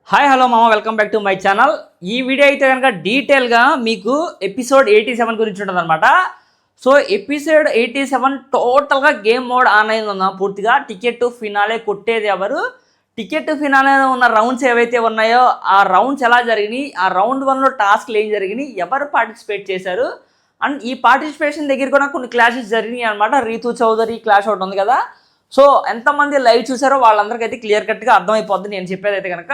Hi hello మామ, welcome back to my channel. ఈ video అయితే కనుక డీటెయిల్గా మీకు ఎపిసోడ్ 87 గురించి ఉంటుంది అనమాట. సో ఎపిసోడ్ 87 టోటల్గా గేమ్ మోడ్ ఆన్ అయిందన్న. పూర్తిగా టికెట్ టు ఫినాలే కొట్టేది ఎవరు, టికెట్ టు ఫినాలే ఉన్న రౌండ్స్ ఏవైతే ఉన్నాయో ఆ రౌండ్స్ ఎలా జరిగినాయి, ఆ రౌండ్ 1లో టాస్క్లు ఏం జరిగినాయి, ఎవరు పార్టిసిపేట్ చేశారు, అండ్ ఈ పార్టిసిపేషన్ దగ్గర కూడా కొన్ని క్లాషెస్ జరిగినాయి అనమాట. రీతూ చౌదరి క్లాష్ ఒకటి ఉంది కదా. సో ఎంతమంది లైవ్ చూసారో వాళ్ళందరికైతే క్లియర్ కట్గా అర్థమైపోద్ది నేను చెప్పేది అయితే కనుక.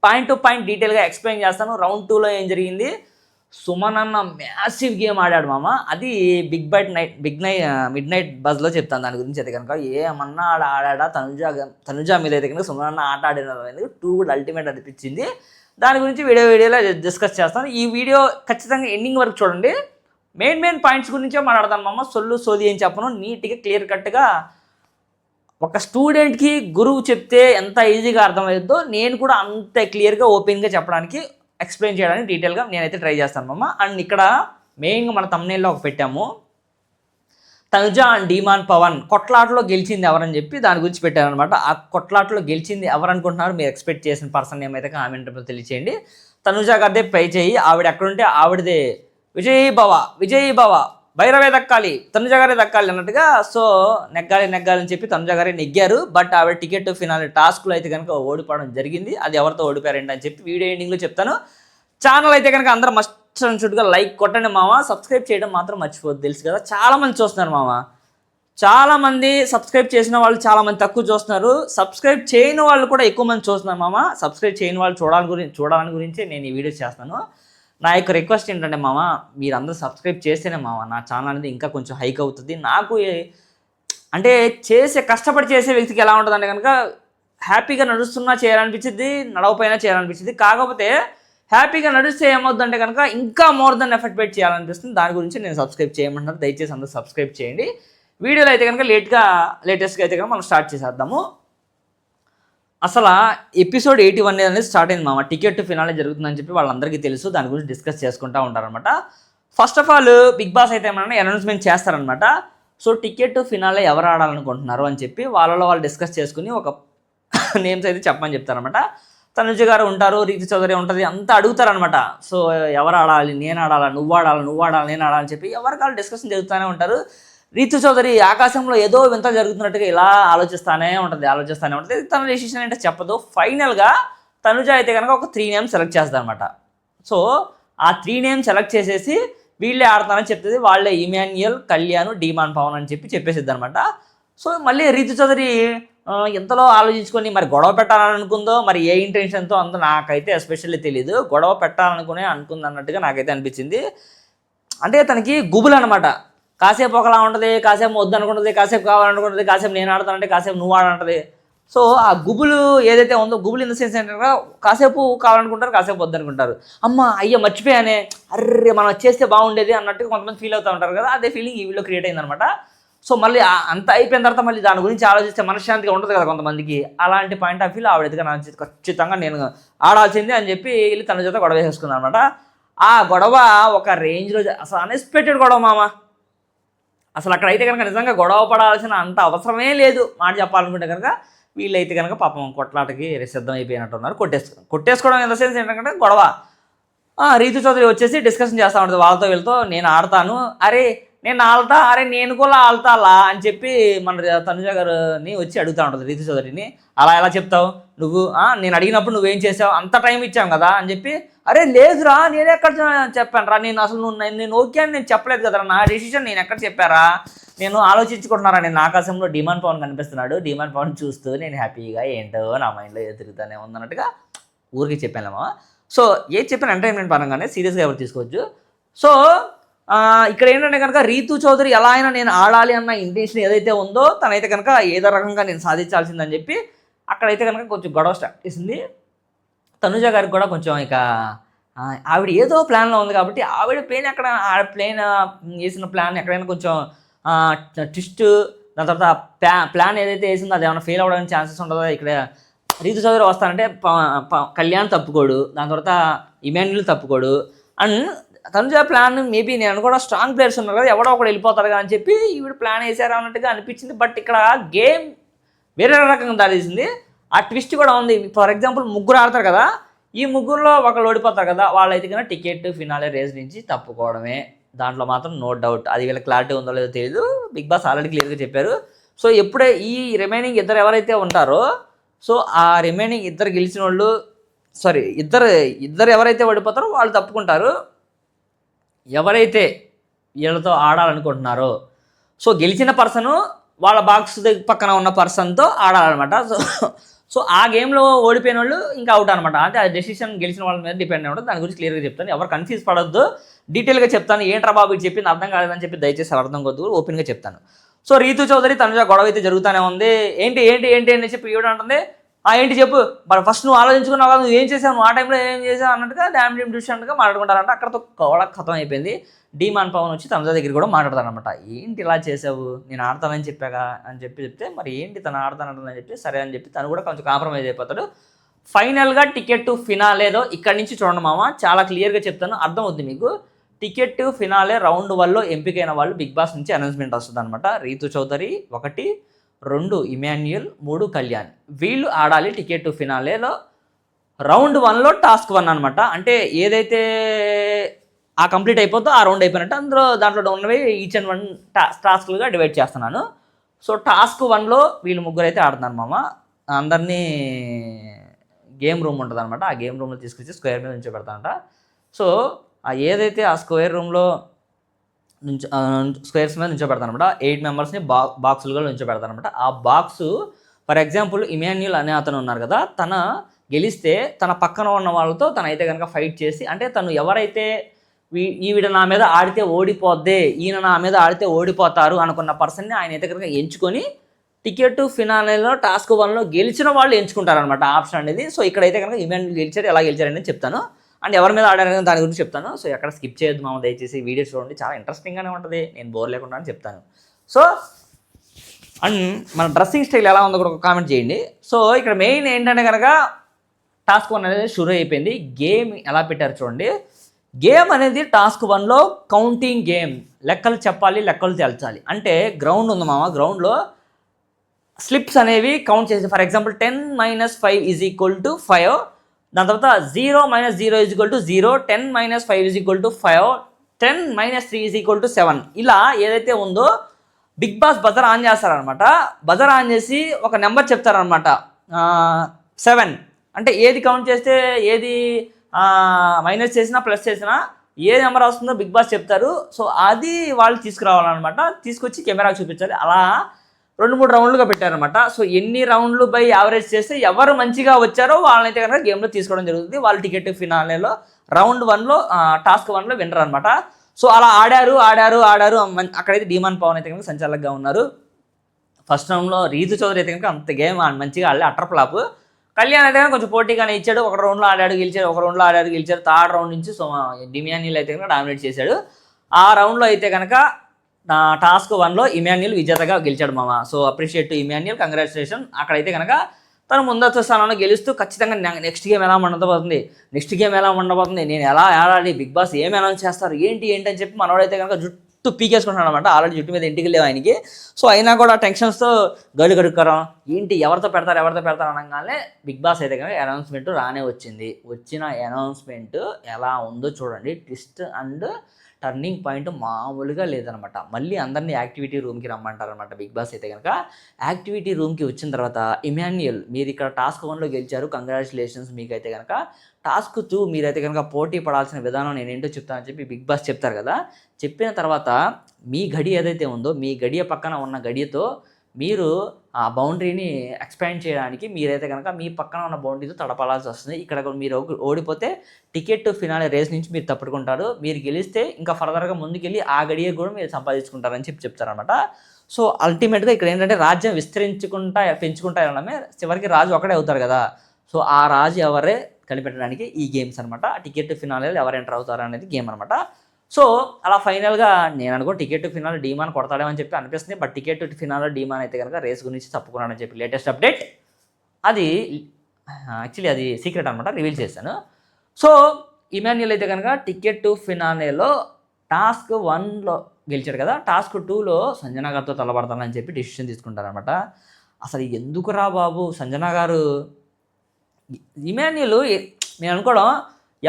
పాయింట్ టు పాయింట్ డీటెయిల్గా ఎక్స్ప్లెయిన్ చేస్తాను. రౌండ్ 2లో ఏం జరిగింది. సుమన్ అన్న మ్యాసివ్ గేమ్ ఆడాడు మామ. అది మిడ్ నైట్ బజ్లో చెప్తాను దాని గురించి అయితే కనుక. ఏమన్నా ఆడా తనుజా మీద అయితే కనుక సుమన్ అన్న ఆట ఆడిన టూ కూడా అల్టిమేట్ అనిపించింది. దాని గురించి వీడియోలో డిస్కస్ చేస్తాను. ఈ వీడియో ఖచ్చితంగా ఎండింగ్ వరకు చూడండి. మెయిన్ పాయింట్స్ గురించే మాట్లాడతాను మామ. సోది ఏం చెప్పను, నీట్గా క్లియర్ కట్గా ఒక స్టూడెంట్కి గురువు చెప్తే ఎంత ఈజీగా అర్థమవుతుందో నేను కూడా అంత క్లియర్గా ఓపెన్గా చెప్పడానికి ఎక్స్ప్లెయిన్ చేయడానికి డీటెయిల్గా నేనైతే ట్రై చేస్తాను మామ. అండ్ ఇక్కడ మెయిన్గా మన తమ్నేల్లో ఒక పెట్టాము, తనుజా అండ్ డీమాన్ పవన్ కొట్లాటలో గెలిచింది ఎవరని చెప్పి దాని గురించి పెట్టారనమాట. ఆ కొట్లాటలో గెలిచింది ఎవరు అనుకుంటున్నారు, మీరు ఎక్స్పెక్ట్ చేసిన పర్సన్ ఏమైతే కామెంట్ తెలియచేయండి. తనుజా గారిదే పై చేయి, ఆవిడ ఎక్కడుంటే ఆవిడదే విజయ్ భవ భైరవే దక్కాలి, తనుజా గారే దక్కాలి అన్నట్టుగా. సో నెగ్గాలి అని చెప్పి తనుజా గారే నెగ్గారు. బట్ ఆవిడ టికెట్ ఫినాలి టాస్క్లో అయితే కనుక ఓడిపోవడం జరిగింది. అది ఎవరితో ఓడిపోయారండి అని చెప్పి వీడియో ఎండింగ్లో చెప్తాను. ఛానల్ అయితే కనుక అందరూ మస్ట్ అండ్ షుడ్గా లైక్ కొట్టండి మామ. సబ్స్క్రైబ్ చేయడం మాత్రం మర్చిపోద్దు, తెలుసు కదా. చాలామంది చూస్తున్నారు మామ, చాలామంది సబ్స్క్రైబ్ చేసిన వాళ్ళు చాలామంది తక్కువ చూస్తున్నారు. సబ్స్క్రైబ్ చేయని వాళ్ళు కూడా ఎక్కువ మంది చూస్తున్నారు మామ. సబ్స్క్రైబ్ చేయని వాళ్ళు చూడాలని గురించి నేను ఈ వీడియో చేస్తాను. నా యొక్క రిక్వెస్ట్ ఏంటంటే మామ, మీరందరూ సబ్స్క్రైబ్ చేస్తేనే మామ నా ఛానల్ అనేది ఇంకా కొంచెం హైక్ అవుతుంది. నాకు అంటే కష్టపడి చేసే వ్యక్తికి ఎలా ఉంటుందంటే కనుక హ్యాపీగా నడుస్తున్నా చేయాలనిపించింది, నడవపోయినా చేయాలనిపించింది. కాకపోతే హ్యాపీగా నడిస్తే ఏమవుతుందంటే కనుక ఇంకా మోర్ దెన్ ఎఫర్ట్ పెట్టి చేయాలనిపిస్తుంది. దాని గురించి నేను సబ్స్క్రైబ్ చేయమంటున్నాను. దయచేసి అందరూ సబ్స్క్రైబ్ చేయండి. వీడియోలో అయితే కనుక లేటెస్ట్గా అయితే కనుక మనం స్టార్ట్ చేసేద్దాము. అసలు ఎపిసోడ్ 81 అనేది స్టార్ట్ అయింది మామ. టికెట్ ఫినాలే జరుగుతుందని చెప్పి వాళ్ళందరికీ తెలుసు. దాని గురించి డిస్కస్ చేసుకుంటూ ఉంటారనమాట. First of all Bigg Boss అయితే ఏమన్నా అనౌన్స్మెంట్ చేస్తారనమాట. సో టికెట్ ఫినాలే ఎవరు ఆడాలనుకుంటున్నారు అని చెప్పి వాళ్ళలో వాళ్ళు డిస్కస్ చేసుకుని ఒక నేమ్స్ అయితే చెప్పమని చెప్తారనమాట. తనుజ గారు ఉంటారు, రీతి చౌదరి ఉంటుంది, అంతా అడుగుతారనమాట. సో ఎవరు ఆడాలి, నేను ఆడాలా, నువ్వు ఆడాలి, నేను ఆడాలని చెప్పి ఎవరికి వాళ్ళు డిస్కషన్ జరుగుతూనే ఉంటారు. రీతు చౌదరి ఆకాశంలో ఏదో వింత జరుగుతున్నట్టుగా ఇలా ఆలోచిస్తూనే ఉంటుంది. తన డెసిషన్ అంటే చెప్పదు. ఫైనల్గా తనుజ అయితే కనుక ఒక 3 నేమ్స్ సెలెక్ట్ చేస్తుంది అనమాట. సో ఆ 3 నేమ్స్ సెలెక్ట్ చేసేసి వీళ్ళే ఆడతానని చెప్తుంది. వాళ్ళే ఇమాన్యుయల్, కళ్యాణ్, డీమాన్ పవన్ అని చెప్పేసిద్ది అనమాట. సో మళ్ళీ రీతు చౌదరి ఎంతలో ఆలోచించుకొని మరి గొడవ పెట్టాలని అనుకుందో, మరి ఏ ఇంటెన్షన్తో అందో నాకైతే ఎస్పెషల్లీ తెలియదు. గొడవ పెట్టాలనుకునే అనుకుంది అన్నట్టుగా నాకైతే అనిపించింది. అంటే తనకి గుబులు అనమాట. కాసేపు ఒకలా ఉంటుంది, కాసేపు వద్దు అనుకుంటుంది, కాసేపు కావాలనుకుంటుంది, కాసేపు నేను ఆడతానంటే కాసేపు నువ్వు ఆడంటుంది. సో ఆ గుబులు ఏదైతే ఉందో, గుబులు ఇన్ ద సెన్స్ ఏంటంటే కాసేపు కావాలనుకుంటారు, కాసేపు వద్దు అనుకుంటారు. అయ్యో మర్చిపోయానే, అర్రే మనం చేస్తే బాగుండేది అన్నట్టుగా కొంతమంది ఫీల్ అవుతూ ఉంటారు కదా. అదే ఫీలింగ్ ఈ వీడియో క్రియేట్ అయిందనమాట. సో మళ్ళీ అంత అయిపోయిన తర్వాత మళ్ళీ దాని గురించి ఆలోచిస్తే మనశ్శాంతిగా ఉంటుంది కదా కొంతమందికి. అలాంటి పాయింట్ ఆఫ్ వ్యూలో ఆవిడగా నా ఖచ్చితంగా నేను ఆడాల్సిందే అని చెప్పి వెళ్ళి తన చేత గొడవ వేసేసుకుంది అనమాట. ఆ గొడవ ఒక రేంజ్లో అసలు అన్ఎక్స్పెక్టెడ్ గొడవ మామ. అసలు అక్కడైతే కనుక నిజంగా గొడవ పడాల్సిన అంత అవసరమే లేదు మాట చెప్పాలనుకుంటే కనుక. వీళ్ళైతే కనుక పాపం కొట్లాటకి సిద్ధం అయిపోయినట్టున్నారు. కొట్టేసుకోవడం ఇన్ ద సెన్స్ ఏంటంటే గొడవ. రీతు చౌదరి వచ్చేసి డిస్కషన్ చేస్తూ ఉంటుంది వాళ్ళతో వీళ్ళతో. నేను ఆడతాను, నేను కూడా ఆడతాలా అని చెప్పి మన తనుజ గారిని వచ్చి అడుగుతూ ఉంటుంది రీతు చౌదరిని. అలా ఎలా చెప్తావు నువ్వు, నేను అడిగినప్పుడు నువ్వేం చేసావు, అంత టైం ఇచ్చాం కదా అని చెప్పి. అరే లేదురా, నేను ఎక్కడ చెప్పాను రా, నేను అసలు నేను ఓకే అని నేను చెప్పలేదు కదరా, నా డెసిషన్ నేను ఎక్కడ చెప్పారా, నేను ఆలోచించుకుంటున్నారా, నేను ఆకాశంలో డీమాన్ పవన్ కనిపిస్తున్నాడు, డీమాన్ పవన్ చూస్తూ నేను హ్యాపీగా ఏంటో నా మైండ్లో తిరుగుతూనే ఉందన్నట్టుగా ఊరికి చెప్పానమ్మా. సో ఏది చెప్పిన ఎంటర్టైన్మెంట్ పరంగానే సీరియస్గా ఎవరు తీసుకోవచ్చు. సో ఇక్కడ ఏంటంటే కనుక రీతు చౌదరి ఎలా అయినా నేను ఆడాలి అన్న ఇంటెన్షన్ ఏదైతే ఉందో తనైతే కనుక ఏదో రకంగా నేను సాధించాల్సిందని చెప్పి అక్కడైతే కనుక కొంచెం గొడవ స్టార్ట్ చేసింది. తనుజ గారికి కూడా కొంచెం ఇక ఆవిడ ఏదో ప్లాన్లో ఉంది కాబట్టి ఆవిడ ప్లేన్ వేసిన ప్లాన్ ఎక్కడైనా కొంచెం ట్విస్ట్, దాని తర్వాత ప్లాన్ ఏదైతే వేసిందో అది ఏమైనా ఫెయిల్ అవ్వడానికి ఛాన్సెస్ ఉంటుందో. ఇక్కడ రీతు చౌదరి వస్తానంటే కళ్యాణ్ తప్పుకోడు, దాని తర్వాత ఇమాన్యుల్ తప్పుకోడు. అండ్ తనుజ ప్లాన్ మేబీ నేను కూడా స్ట్రాంగ్ ప్లేయర్స్ ఉన్నారు కదా, ఎవడో ఒకడు వెళ్ళిపోతారు కదా అని చెప్పి ఈవిడ ప్లాన్ వేసారు అన్నట్టుగా అనిపించింది. బట్ ఇక్కడ గేమ్ వేరే రకంగా దారిసింది. ఆ ట్విస్ట్ కూడా ఉంది. ఫర్ ఎగ్జాంపుల్ ముగ్గురు ఆడతారు కదా, ఈ ముగ్గురులో ఒకళ్ళు ఓడిపోతారు కదా, వాళ్ళైతే కన్నా టికెట్ ఫినాలే రేస్ నుంచి తప్పుకోవడమే. దాంట్లో మాత్రం నో డౌట్. అది వీళ్ళ క్లారిటీ ఉందో లేదో తెలియదు. బిగ్ బాస్ ఆల్రెడీ క్లియర్గా చెప్పారు. సో ఎప్పుడే ఈ రిమైనింగ్ ఇద్దరు ఎవరైతే ఉంటారో, సో ఆ రిమైనింగ్ ఇద్దరు గెలిచిన వాళ్ళు, సారీ ఇద్దరు ఎవరైతే ఓడిపోతారో వాళ్ళు తప్పుకుంటారు. ఎవరైతే వీళ్ళతో ఆడాలనుకుంటున్నారో, సో గెలిచిన పర్సను వాళ్ళ బాక్స్ పక్కన ఉన్న పర్సన్తో ఆడాలన్నమాట. సో ఆ గేమ్లో ఓడిపోయిన వాళ్ళు ఇంకా అవుట్ అనమాట. అంటే ఆ డెసిషన్ గెలిచిన వాళ్ళ మీద డిపెండ్ ఉంటుంది. దాని గురించి క్లియర్గా చెప్తాను. ఎవరు కన్ఫ్యూజ్ పడొద్దు, డీటెయిల్గా చెప్తాను. ఏంట్రా బాబు ఇది చెప్పింది అర్థం కాలేదని చెప్పి దయచేసి అర్థం కొద్దు, ఓపెన్గా చెప్తాను. సో రీతు చౌదరి తనుజ గొడవ అయితే జరుగుతూనే ఉంది. ఏంటి ఏంటి ఏంటి అని చెప్పి ఈవిడ అంటుంది, ఏంటి చెప్పు, మరి ఫస్ట్ నువ్వు ఆలోచించుకున్నావు కదా, నువ్వు ఏం చేసావు, నువ్వు ఆ టైంలో ఏం చేసావు అన్నట్టుగా డ్యామ్ డిస్టెంట్గా మాట్లాడుకుంటారంట. అక్కడతో గొడవ ఖతం అయిపోయింది. డీమాన్ పవన్ వచ్చి తనుజ దగ్గర కూడా మాట్లాడతానమాట. ఏంటి ఇలా చేసావు, నేను ఆడతానని చెప్పాక అని చెప్తే మరి ఏంటి తను ఆడతానంటుందని చెప్పి సరే అని చెప్పి తను కూడా కొంచెం కాంప్రమైజ్ అయిపోతాడు. ఫైనల్గా టికెట్ టు ఫినాలేదో ఇక్కడి నుంచి చూడండి మామ, చాలా క్లియర్గా చెప్తాను, అర్థం అవుద్ది మీకు. టికెట్ టు ఫినాలే రౌండ్ 1లో ఎంపికైన వాళ్ళు బిగ్ బాస్ నుంచి అనౌన్స్మెంట్ వస్తుంది అనమాట. రీతు చౌదరి 1, 2 ఇమాన్యుయల్, 3 కళ్యాణ్, వీళ్ళు ఆడాలి టికెట్ టు ఫినాలేలో. రౌండ్ 1లో టాస్క్ 1 అనమాట. అంటే ఏదైతే ఆ కంప్లీట్ అయిపోతుందో ఆ రౌండ్ అయిపోయినట్టు దాంట్లో ఉన్నవి ఈచ్ అండ్ 1 టాస్క్లుగా డివైడ్ చేస్తున్నాను. సో టాస్క్ 1లో వీళ్ళు ముగ్గురు అయితే ఆడుతున్నారు మామ. అందరినీ గేమ్ రూమ్ ఉంటుంది అనమాట. ఆ గేమ్ రూమ్లో తీసుకొచ్చి స్క్వేర్ మీద ఉంచోబెడతానంట. సో ఏదైతే ఆ స్క్వేర్ రూమ్లో స్క్వేర్స్ మీద నుంచోబెడతాను అనమాట. 8 మెంబర్స్ని బాక్సులుగా నుంచోబెడతాను అనమాట. ఆ బాక్సు ఫర్ ఎగ్జాంపుల్ ఇమాన్యుయల్ అనే అతను ఉన్నారు కదా, తన గెలిస్తే తన పక్కన ఉన్న వాళ్ళతో తనైతే కనుక ఫైట్ చేసి, అంటే తను ఎవరైతే ఈవిడ నా మీద ఆడితే ఓడిపోద్దే, ఈయన నా మీద ఆడితే ఓడిపోతారు అనుకున్న పర్సన్ని ఆయన అయితే కనుక ఎంచుకొని టికెట్ ఫినాలేలో టాస్క్ 1లో గెలిచిన వాళ్ళు ఎంచుకుంటారనమాట ఆప్షన్ అనేది. సో ఇక్కడైతే కనుక ఇమాన్యుయల్ గెలిచారు, ఎలా గెలిచారనేది చెప్తాను. అండ్ ఎవరి మీద ఆడారని దాని గురించి చెప్తాను. సో ఎక్కడ స్కిప్ చేయొద్దు మామ, దయచేసి వీడియో చూడండి, చాలా ఇంట్రెస్టింగ్గానే ఉంటుంది, నేను బోర్ లేకుండా అని చెప్తాను. సో అండ్ మన డ్రెస్సింగ్ స్టైల్ ఎలా ఉందో కూడా ఒక కామెంట్ చేయండి. సో ఇక్కడ మెయిన్ ఏంటంటే కనుక టాస్క్ 1 అనేది షురూ అయిపోయింది. గేమ్ ఎలా పెట్టారు చూడండి. గేమ్ అనేది టాస్క్ 1లో కౌంటింగ్ గేమ్, లెక్కలు చెప్పాలి, లెక్కలు తేల్చాలి. అంటే గ్రౌండ్ ఉంది మామ, గ్రౌండ్లో స్లిప్స్ అనేవి కౌంట్ చేసి, ఫర్ ఎగ్జాంపుల్ 10 - 5 = 5, దాని తర్వాత 0 - 0 = 0, 10 - 5 = 5, 10 - 3 = 7. ఇలా ఏదైతే ఉందో బిగ్ బాస్ బజర్ ఆన్ చేస్తారనమాట. బజర్ ఆన్ చేసి ఒక నెంబర్ చెప్తారనమాట, 7. అంటే ఏది కౌంట్ చేస్తే ఏది మైనస్ చేసినా ప్లస్ చేసినా ఏ నెంబర్ వస్తుందో బిగ్ బాస్ చెప్తారు. సో అది వాళ్ళు తీసుకురావాలన్నమాట, తీసుకొచ్చి కెమెరాకి చూపించాలి. అలా 2-3 రౌండ్లుగా పెట్టారనమాట. సో ఎన్ని రౌండ్లు బై యావరేజ్ చేస్తే ఎవరు మంచిగా వచ్చారో వాళ్ళనైతే కనుక గేమ్లో తీసుకోవడం జరుగుతుంది. వాళ్ళు టికెట్ ఫినాలేలో రౌండ్ 1లో టాస్క్ 1లో విన్నర్ అనమాట. సో అలా ఆడారు. అక్కడైతే డీమాన్ పవన్ అయితే కనుక సంచాలకుగా ఉన్నారు. ఫస్ట్ రౌండ్లో రీతు చౌదరి అయితే కనుక అంత గేమ్ మంచిగా ఆడలే, అటర్ ఫ్లాప్. కళ్యాణ్ అయితే కొంచెం పోటీగానే ఇచ్చాడు. ఒక రౌండ్లో ఆడాడు గెలిచాడు, ఒక రౌండ్లో ఆడాడు గెలిచాడు. థర్డ్ రౌండ్ నుంచి సో ఇమాన్యుయల్ అయితే కనుక డామినేట్ చేశాడు. ఆ రౌండ్లో అయితే కనుక టాస్క్ 1లో ఇమాన్యుయల్ విజేతగా గెలిచాడు మామ. So appreciate to Emmanuel, congratulation. అక్కడైతే కనుక తను ముందస్తు స్థానంలో గెలుస్తూ ఖచ్చితంగా నెక్స్ట్ గేమ్ ఎలా ఉండబోతుంది, నేను ఎలా ఆడాలి, బిగ్ బాస్ ఏం అనౌన్స్ చేస్తారు, ఏంటి అని చెప్పి మనవాడైతే కనుక జుట్టు పీకేసుకుంటున్నాడు అనమాట. ఆల్రెడీ జుట్టు మీద ఇంటికి లేవు ఆయనకి. సో అయినా కూడా టెన్షన్స్తో గళ్ళు కడుక్కోవడం, ఏంటి ఎవరితో పెడతారు అనగానే బిగ్ బాస్ అయితే కనుక అనౌన్స్మెంట్ రానే వచ్చింది. వచ్చిన అనౌన్స్మెంట్ ఎలా ఉందో చూడండి. ట్విస్ట్ అండ్ టర్నింగ్ పాయింట్ మామూలుగా లేదనమాట. మళ్ళీ అందరినీ యాక్టివిటీ రూమ్కి రమ్మంటారనమాట బిగ్ బాస్ అయితే కనుక. యాక్టివిటీ రూమ్కి వచ్చిన తర్వాత ఇమాన్యుయల్, మీరు ఇక్కడ టాస్క్ 1లో గెలిచారు, కంగ్రాచులేషన్స్. మీకైతే కనుక టాస్క్ 2 మీరైతే కనుక పోటీ పడాల్సిన విధానం నేనేంటో చెప్తానని చెప్పి బిగ్ బాస్ చెప్తారు కదా. చెప్పిన తర్వాత మీ గడి ఏదైతే ఉందో, మీ గడియ పక్కన ఉన్న గడియతో మీరు ఆ బౌండరీని ఎక్స్పాండ్ చేయడానికి మీరైతే కనుక మీ పక్కన ఉన్న బౌండరీతో తడపడాల్సి వస్తుంది. ఇక్కడ మీరు ఓడిపోతే టికెట్ ఫినాలే రేస్ నుంచి మీరు తప్పుకుంటారు. మీరు గెలిస్తే ఇంకా ఫర్దర్గా ముందుకెళ్ళి ఆ గడియ కూడా మీరు సంపాదించుకుంటారని చెప్తారనమాట. సో అల్టిమేట్గా ఇక్కడ ఏంటంటే రాజ్యం పెంచుకుంటా వెళ్ళడమే, చివరికి రాజు ఒకడే అవుతారు కదా. సో ఆ రాజు ఎవరే కనిపెట్టడానికి ఈ గేమ్స్ అనమాట. టికెట్ ఫినాలేలో ఎవరు ఎంటర్ అవుతారు అనేది గేమ్ అనమాట. సో అలా ఫైనల్గా నేను అనుకో టికెట్ ఫినాల్ డీమాన్ కొడతాడేమని చెప్పి అనిపిస్తుంది. బట్ టికెట్ ఫినాల్ డీమాన్ అయితే కనుక రేస్ గురించి తప్పుకున్నాడని చెప్పి లేటెస్ట్ అప్డేట్. అది యాక్చువల్లీ అది సీక్రెట్ అనమాట, రివీల్ చేశాను. సో ఇమాన్యుయల్ అయితే కనుక టికెట్ ఫినాలేలో టాస్క్ 1లో గెలిచాడు కదా, టాస్క్ 2లో సంజన గారితో తలపడతానని చెప్పి డిసిషన్ తీసుకుంటారనమాట. అసలు ఎందుకురా బాబు సంజన గారు ఇమాన్యుల్ నేను అనుకోవడం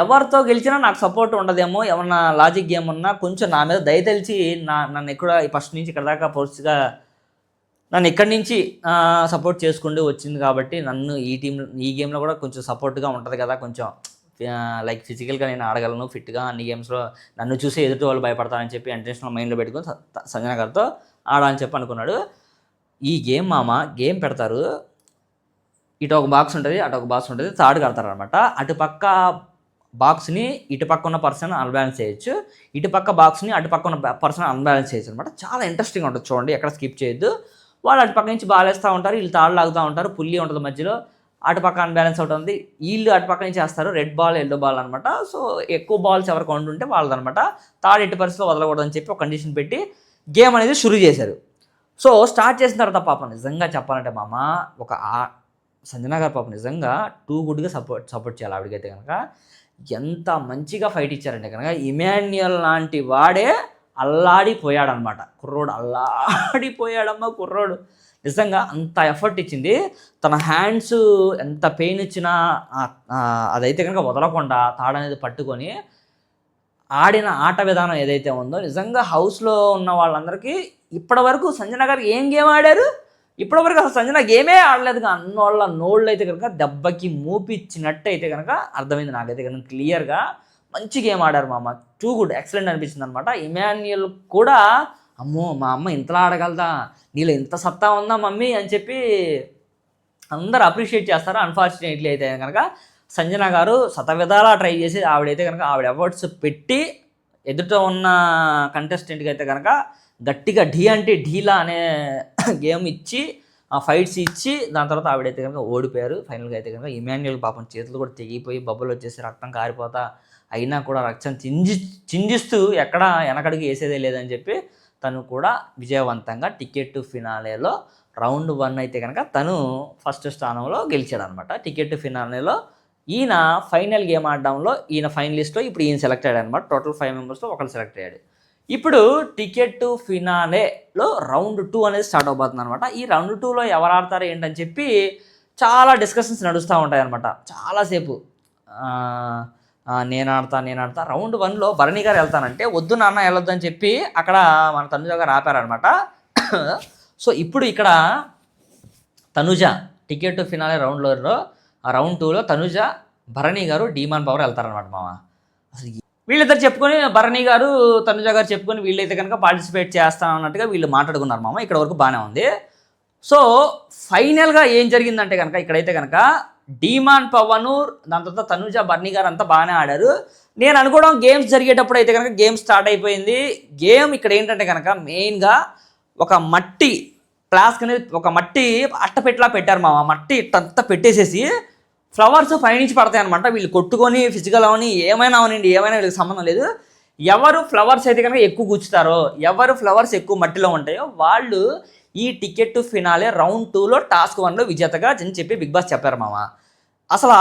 ఎవరితో గెలిచినా నాకు సపోర్ట్ ఉండదేమో, ఏమన్నా లాజిక్ గేమ్ ఉన్నా కొంచెం నా మీద దయ తెలిసి నన్ను ఎక్కడ ఫస్ట్ నుంచి ఇక్కడ దాకా పోస్ట్గా నన్ను ఇక్కడి నుంచి సపోర్ట్ చేసుకుంటూ వచ్చింది కాబట్టి నన్ను ఈ గేమ్లో కూడా కొంచెం సపోర్ట్గా ఉంటుంది కదా, కొంచెం లైక్ ఫిజికల్గా నేను ఆడగలను ఫిట్గా అన్ని గేమ్స్లో నన్ను చూసి ఎదుటి వాళ్ళు భయపడతానని చెప్పి ఇంటెన్షనల్ మైండ్లో పెట్టుకుని సంజన గారితో ఆడాలని చెప్పి అనుకున్నాడు. ఈ గేమ్ గేమ్ పెడతారు, ఇటు ఒక బాక్స్ ఉంటుంది అటు ఒక బాక్స్ ఉంటుంది, థర్డ్ కడతారు అనమాట. అటుపక్క బాక్స్ని ఇటుపక్క ఉన్న పర్సన్ అన్బ్యాలెన్స్ చేయొచ్చు, ఇటుపక్క బాక్స్ని అటుపక్క ఉన్న పర్సన్ అన్బ్యాలెన్స్ చేయొచ్చు అనమాట. చాలా ఇంట్రెస్టింగ్ ఉంటుంది చూడండి, ఎక్కడ స్కిప్ చేయొద్దు. వాళ్ళు అటుపక్క నుంచి బాల్ వేస్తూ ఉంటారు, వీళ్ళు తాళ్ళు లాగుతూ ఉంటారు, పుల్లి ఉంటుంది మధ్యలో, అటుపక్క అన్బ్యాలెన్స్ అవుతుంది, వీళ్ళు అటుపక్క నుంచి వేస్తారు, రెడ్ బాల్ ఎల్లో బాల్ అనమాట. సో ఎక్కువ బాల్స్ ఎవరికి ఉంటుంటే వాళ్ళదనమాట. థర్డ్ ఎట్టి పరిస్థితిలో వదలకూడదని చెప్పి ఒక కండిషన్ పెట్టి గేమ్ అనేది షురూ చేశారు. సో స్టార్ట్ చేసిన తర్వాత పాపం నిజంగా చెప్పాలంటే ఒక సంజన గారు పాపం నిజంగా టూ గుడ్గా సపోర్ట్ చేయాలి. ఆవిడకైతే కనుక ఎంత మంచిగా ఫైట్ ఇచ్చారంటే కనుక ఇమాన్యుయల్ లాంటి వాడే అల్లాడిపోయాడనమాట. కుర్రోడు అల్లాడిపోయాడమ్మా కుర్రోడు, నిజంగా అంత ఎఫర్ట్ ఇచ్చింది. తన హ్యాండ్స్ ఎంత పెయిన్ ఇచ్చినా అదైతే కనుక వదలకుండా తాడనేది పట్టుకొని ఆడిన ఆట విధానం ఏదైతే ఉందో నిజంగా హౌస్లో ఉన్న వాళ్ళందరికీ ఇప్పటివరకు సంజన గారు ఏం గేమ్ ఆడారు, ఇప్పటివరకు అసలు సంజన గేమే ఆడలేదు అన్నోళ్ళ నోళ్ళు అయితే కనుక దెబ్బకి మూపిచ్చినట్టు అయితే కనుక అర్థమైంది నాకైతే కనుక క్లియర్గా. మంచి గేమ్ ఆడారు టూ గుడ్, ఎక్సలెంట్ అనిపించింది అనమాట. ఇమాన్యుయల్ కూడా అమ్మో మా అమ్మ ఇంతలా ఆడగలదా, నీలో ఇంత సత్తా ఉందా మమ్మీ అని చెప్పి అందరూ అప్రిషియేట్ చేస్తారు. అన్ఫార్చునేట్లీ అయితే కనుక సంజన గారు శతవిధాలా ట్రై చేసి ఆవిడైతే కనుక ఆవిడ ఎఫర్ట్స్ పెట్టి ఎదుట ఉన్న కంటెస్టెంట్కి అయితే కనుక గట్టిగా ఢీ అంటే ఢీలా అనే గేమ్ ఇచ్చి ఆ ఫైట్స్ ఇచ్చి దాని తర్వాత ఆవిడైతే కనుక ఓడిపోయారు. ఫైనల్గా అయితే కనుక ఇమాన్యుయల్ పాపం చేతులు కూడా తెగిపోయి బబ్బులు వచ్చేసి రక్తం కారిపోతా అయినా కూడా రక్తం చింజిస్తూ ఎక్కడ వెనకడికి వేసేదే లేదని చెప్పి తను కూడా విజయవంతంగా టికెట్ టు ఫినాలేలో రౌండ్ 1 అయితే కనుక తను ఫస్ట్ స్థానంలో గెలిచాడు అనమాట. టికెట్ టు ఫినాలేలో ఈయన ఫైనల్ గేమ్ ఆడడంలో ఈయన ఫైనలిస్ట్లో ఇప్పుడు ఈయన సెలెక్ట్ అయ్యాడు అనమాట. టోటల్ 5 మెంబర్స్లో ఒకరు సెలెక్ట్ అయ్యాడు. ఇప్పుడు టికెట్ టు ఫినాలేలో రౌండ్ 2 అనేది స్టార్ట్ అవబోతుంది అనమాట. ఈ రౌండ్ 2లో ఎవరు ఆడతారు ఏంటని చెప్పి చాలా డిస్కషన్స్ నడుస్తూ ఉంటాయి అనమాట చాలాసేపు. నేను ఆడతా రౌండ్ 1లో భరణి గారు వెళ్తానంటే వద్దు నాన్న వెళ్ళొద్దు అని చెప్పి అక్కడ మన తనుజ గారు ఆపారనమాట. సో ఇప్పుడు ఇక్కడ తనుజ టికెట్ టు ఫినాలే రౌండ్లో రౌండ్ 2లో తనుజ భరణి గారు డీమాన్ పవర్ వెళ్తారనమాట అసలు వీళ్ళిద్దరు చెప్పుకొని భరణి గారు తనుజ గారు చెప్పుకొని వీళ్ళైతే కనుక పార్టిసిపేట్ చేస్తాం అన్నట్టుగా వీళ్ళు మాట్లాడుకున్నారు ఇక్కడ వరకు బాగానే ఉంది. సో ఫైనల్గా ఏం జరిగిందంటే కనుక ఇక్కడైతే కనుక డీమాన్ పవన్ దాని తర్వాత తనుజ భరణి గారు అంతా బాగానే ఆడారు. నేను అనుకోవడం గేమ్స్ జరిగేటప్పుడు అయితే కనుక గేమ్ స్టార్ట్ అయిపోయింది. గేమ్ ఇక్కడ ఏంటంటే కనుక మెయిన్గా ఒక మట్టి ఫ్లాస్క్ అనేది ఒక మట్టి అట్టపెట్టలా పెట్టారు మట్టి అంతా పెట్టేసేసి ఫ్లవర్స్ పైనుంచి పడతాయి అనమాట. వీళ్ళు కొట్టుకొని ఫిజికల్ అవని ఏమైనా అవనండి ఏమైనా వీళ్ళకి సంబంధం లేదు. ఎవరు ఫ్లవర్స్ అయితే కనుక ఎక్కువ గుచ్చుతారో ఎవరు ఫ్లవర్స్ ఎక్కువ మట్టిలో ఉంటాయో వాళ్ళు ఈ టికెట్ టు ఫినాలే రౌండ్ 2లో టాస్క్ 1లో విజేతగా అని చెప్పి బిగ్ బాస్ చెప్పారు అసలు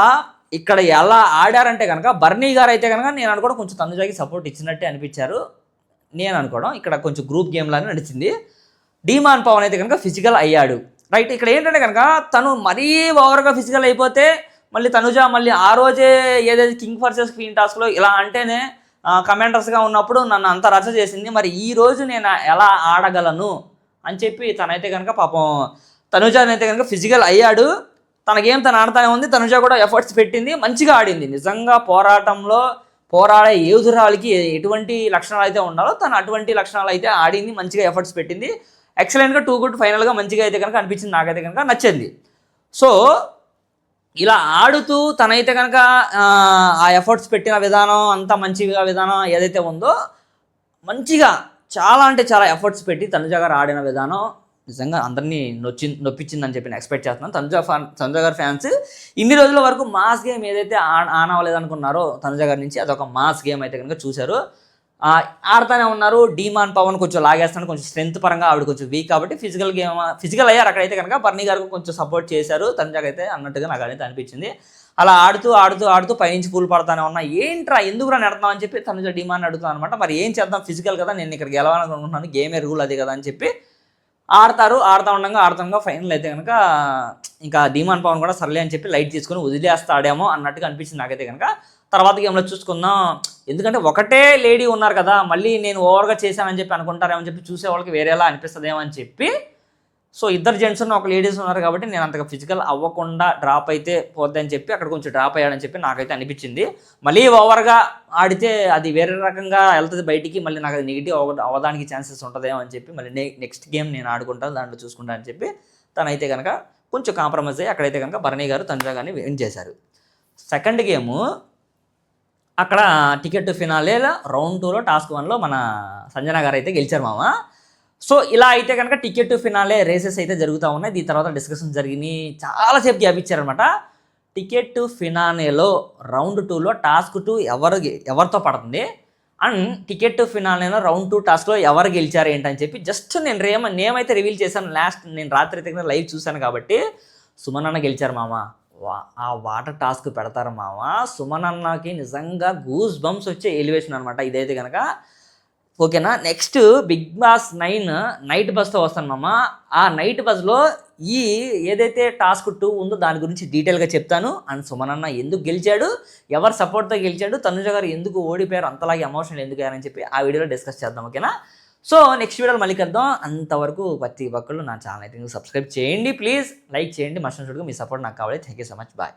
ఇక్కడ ఎలా ఆడారంటే కనుక భరణి గారు అయితే కనుక నేను అనుకోవడం కొంచెం తనుజాకి సపోర్ట్ ఇచ్చినట్టే అనిపించారు. నేను అనుకోవడం ఇక్కడ కొంచెం గ్రూప్ గేమ్ లానే నడిచింది. డీమాన్ పవన్ అయితే కనుక ఫిజికల్ అయ్యాడు రైట్. ఇక్కడ ఏంటంటే కనుక తను మరీ ఓవర్గా ఫిజికల్ అయిపోతే మళ్ళీ తనుజ మళ్ళీ ఆ రోజే ఏదైతే కింగ్ వర్సెస్ క్వీన్ టాస్క్లో ఇలా అంటేనే కమెంటర్స్గా ఉన్నప్పుడు నన్ను అంత రచ్చ చేసింది, మరి ఈ రోజు నేను ఎలా ఆడగలను అని చెప్పి తనైతే కనుక పాపం తనుజ అయితే కనుక ఫిజికల్ అయ్యాడు. తన గేమ్ తను ఆడుతూనే ఉంది. తనుజ కూడా ఎఫర్ట్స్ పెట్టింది, మంచిగా ఆడింది. నిజంగా పోరాటంలో పోరాడే యోధురాలకి ఎటువంటి లక్షణాలు అయితే ఉండాలో తను అటువంటి లక్షణాలు అయితే ఆడింది, మంచిగా ఎఫర్ట్స్ పెట్టింది. ఎక్సలెంట్గా 2 గుడ్ ఫైనల్గా మంచిగా అయితే కనుక అనిపించింది, నాకైతే కనుక నచ్చింది. సో ఇలా ఆడుతూ తనైతే కనుక ఆ ఎఫర్ట్స్ పెట్టిన విధానం అంతా మంచిగా విధానం ఏదైతే ఉందో మంచిగా చాలా అంటే చాలా ఎఫర్ట్స్ పెట్టి తనుజ గారు ఆడిన విధానం నిజంగా అందరినీ నొప్పించిందని చెప్పి నేను ఎక్స్పెక్ట్ చేస్తున్నాను. తనుజ గారి ఫ్యాన్స్ ఇన్ని రోజుల వరకు మాస్ గేమ్ ఏదైతే ఆనవలేదనుకున్నారో తనుజ గారి నుంచి అదొక మాస్ గేమ్ అయితే కనుక చూశారు, ఆడుతూనే ఉన్నారు. డీమాన్ పవన్ కొంచెం లాగేస్తాను, కొంచెం స్ట్రెంత్ పరంగా ఆవిడ కొంచెం వీక్ కాబట్టి ఫిజికల్ అయ్యారు. అక్కడైతే కనుక బర్నీ గారికి కొంచెం సపోర్ట్ చేశారు తనుజకి అయితే అన్నట్టుగా నాకు అయితే అనిపించింది. అలా ఆడుతూ పైనుంచి పూలు పడతానే ఉన్నా ఏంట్రా ఎందుకురా నెడతాం అని చెప్పి తనుజ డీమాన్ అడుగుతాను అనమాట. మరి ఏం చేద్దాం ఫిజికల్ కదా, నేను ఇక్కడ గెలవాలనుకుంటున్నాను, గేమే రూల్ అది కదా అని చెప్పి ఆడుతూ ఉండగా ఫైనల్ అయితే కనుక ఇంకా ధీమాన్ పవన్ కూడా సర్లే అని చెప్పి లైట్ తీసుకొని వదిలేస్తాడేమో అన్నట్టుగా అనిపించింది నాకైతే కనుక. తర్వాత గేమ్లో చూసుకుందాం, ఎందుకంటే ఒకటే లేడీ ఉన్నారు కదా, మళ్ళీ నేను ఓవర్గా చేశానని చెప్పి అనుకుంటారేమో అని చెప్పి చూసే వాళ్ళకి వేరేలా అనిపిస్తుందేమో అని చెప్పి, సో ఇద్దరు జెంట్స్ ఒక లేడీస్ ఉన్నారు కాబట్టి నేను అంతగా ఫిజికల్ అవ్వకుండా డ్రాప్ అయితే పోద్దని చెప్పి అక్కడ కొంచెం డ్రాప్ అయ్యాడని చెప్పి నాకైతే అనిపించింది. మళ్ళీ ఓవర్గా ఆడితే అది వేరే రకంగా వెళ్తుంది బయటికి, మళ్ళీ నాకు అది నెగిటివ్ అవ్వడానికి ఛాన్సెస్ ఉంటుందేమో అని చెప్పి మళ్ళీ నెక్స్ట్ గేమ్ నేను ఆడుకుంటాను, దాంట్లో చూసుకుంటాను అని చెప్పి తనైతే కనుక కొంచెం కాంప్రమైజ్ అయ్యి అక్కడైతే కనుక భరణి గారు తనుజ గారిని విన్ చేశారు. సెకండ్ గేము అక్కడ టికెట్ ఫినాలేలో రౌండ్ 2లో టాస్క్ 1లో మన సంజన గారు అయితే గెలిచారు మామ. సో ఇలా అయితే కనుక టికెట్ ఫినాలే రేసెస్ అయితే జరుగుతూ ఉన్నాయి. దీని తర్వాత డిస్కషన్ జరిగినాయి, చాలాసేపు గ్యాప్ ఇచ్చారనమాట. టికెట్ ఫినాలేలో రౌండ్ 2లో టాస్క్ 2 ఎవరితో పడుతుంది అండ్ టికెట్ ఫినాలేలో రౌండ్ 2 టాస్క్లో ఎవరు గెలిచారు ఏంటని చెప్పి జస్ట్ నేను నేమ్ అయితే రివీల్ చేశాను. నేను రాత్రి అయితే లైవ్ చూశాను కాబట్టి సుమన్ అన్న గెలిచారు మామ. ఆ వాటర్ టాస్క్ పెడతారు మామ. సుమన్ అన్నకి నిజంగా గూస్ బంప్స్ వచ్చే ఎలివేషన్ అనమాట ఇదైతే కనుక. ఓకేనా, నెక్స్ట్ బిగ్ బాస్ 9 నైట్ బస్తో వస్తాను మామ. ఆ నైట్ బస్లో ఏదైతే టాస్క్ 2 ఉందో దాని గురించి డీటెయిల్గా చెప్తాను. అండ్ సుమన్ అన్న ఎందుకు గెలిచాడు, ఎవరు సపోర్ట్తో గెలిచాడు, తనుజ గారు ఎందుకు ఓడిపోయారు, అంతలాగే ఎమోషనల్ ఎందుకు అయ్యారని చెప్పి ఆ వీడియోలో డిస్కస్ చేద్దాం. ఓకేనా, సో నెక్స్ట్ వీడియోలో మళ్ళీ కలుద్దాం. అంతవరకు ప్రతి ఒక్కళ్ళు నా ఛానల్ అయితే సబ్స్క్రైబ్ చేయండి, ప్లీజ్ లైక్ చేయండి, మస్ట్ చూడగా మీ సపోర్ట్ నాకు కావాలి. Thank you so much, bye.